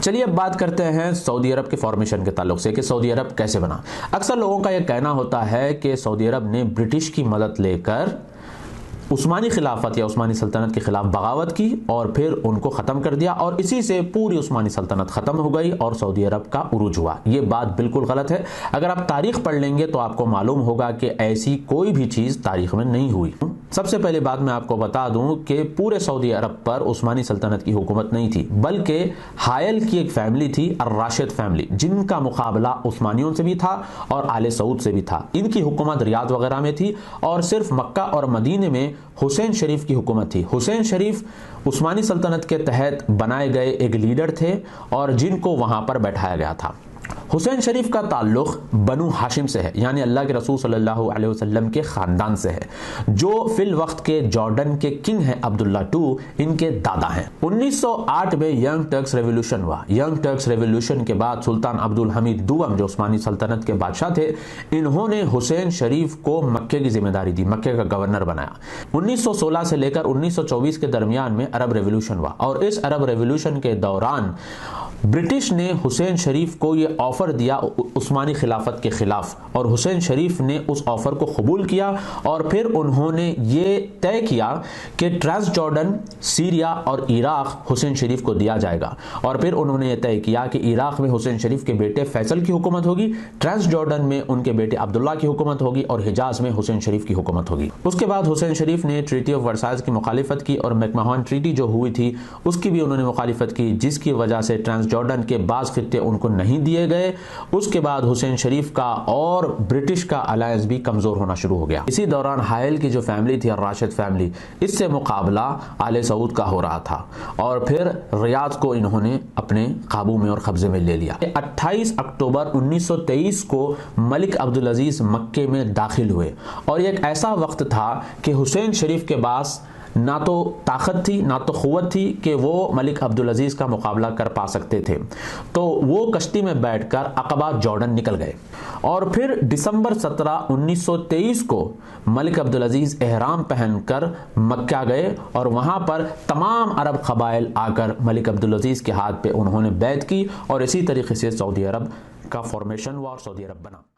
چلیے اب بات کرتے ہیں سعودی عرب کے فارمیشن کے تعلق سے کہ سعودی عرب کیسے بنا۔ اکثر لوگوں کا یہ کہنا ہوتا ہے کہ سعودی عرب نے برٹش کی مدد لے کر عثمانی خلافت یا عثمانی سلطنت کے خلاف بغاوت کی اور پھر ان کو ختم کر دیا، اور اسی سے پوری عثمانی سلطنت ختم ہو گئی اور سعودی عرب کا عروج ہوا۔ یہ بات بالکل غلط ہے۔ اگر آپ تاریخ پڑھ لیں گے تو آپ کو معلوم ہوگا کہ ایسی کوئی بھی چیز تاریخ میں نہیں ہوئی۔ سب سے پہلے بات میں آپ کو بتا دوں کہ پورے سعودی عرب پر عثمانی سلطنت کی حکومت نہیں تھی، بلکہ حائل کی ایک فیملی تھی، الراشد فیملی، جن کا مقابلہ عثمانیوں سے بھی تھا اور آل سعود سے بھی تھا۔ ان کی حکومت ریاض وغیرہ میں تھی اور صرف مکہ اور مدینے میں حسین شریف کی حکومت تھی۔ حسین شریف عثمانی سلطنت کے تحت بنائے گئے ایک لیڈر تھے اور جن کو وہاں پر بیٹھایا گیا تھا۔ حسین شریف کا تعلق بنو ہاشم سے ہے، یعنی اللہ کے رسول صلی اللہ علیہ وسلم کے خاندان سے ہے، جو فی الوقت کے جارڈن کے کنگ ہیں عبداللہ II، ان کے دادا ہیں۔ 1908 میں ینگ ٹرکس ریولوشن ہوا۔ ینگ ٹرکس ریولوشن کے بعد سلطان عبدالحمید دوم جو عثمانی سلطنت کے بادشاہ تھے، انہوں نے حسین شریف کو مکے کی ذمہ داری دی، مکے کا گورنر بنایا۔ 1916 سے لے کر 1924 کے درمیان میں عرب ریولوشن ہوا، اور اس عرب ریولوشن کے دوران برٹش نے حسین شریف کو یہ آفر دیا عثمانی خلافت کے خلاف، اور حسین شریف نے اس آفر کو قبول کیا، اور پھر انہوں نے یہ طے کیا کہ ٹرانس جارڈن، سیریا اور عراق حسین شریف کو دیا جائے گا، اور پھر انہوں نے یہ طے کیا کہ عراق میں حسین شریف کے بیٹے فیصل کی حکومت ہوگی، ٹرانس جارڈن میں ان کے بیٹے عبداللہ کی حکومت ہوگی، اور حجاز میں حسین شریف کی حکومت ہوگی۔ اس کے بعد حسین شریف نے ٹریٹی آف ورسائز کی مخالفت کی، اور میکمہون ٹریٹی جو ہوئی تھی اس کی بھی انہوں نے مخالفت کی، جس کی وجہ سے ٹرانس جارڈن کے بعض خطے ان کو نہیں دیے گئے۔ اس کے بعد حسین شریف کا اور برٹش کا الائنس بھی کمزور ہونا شروع ہو گیا۔ اسی دوران حائل کی جو فیملی تھی، الراشد فیملی، اس سے مقابلہ آل سعود کا ہو رہا تھا، اور پھر ریاض کو انہوں نے اپنے قابو میں اور قبضے میں لے لیا۔ 28 اکتوبر 1923 کو ملک عبدالعزیز مکے میں داخل ہوئے، اور یہ ایک ایسا وقت تھا کہ حسین شریف کے پاس نہ تو طاقت تھی نہ تو قوت تھی کہ وہ ملک عبدالعزیز کا مقابلہ کر پا سکتے تھے، تو وہ کشتی میں بیٹھ کر عقبہ جارڈن نکل گئے، اور پھر دسمبر 17 1923 کو ملک عبدالعزیز احرام پہن کر مکہ گئے، اور وہاں پر تمام عرب قبائل آ کر ملک عبدالعزیز کے ہاتھ پہ انہوں نے بیعت کی، اور اسی طریقے سے سعودی عرب کا فارمیشن ہوا اور سعودی عرب بنا۔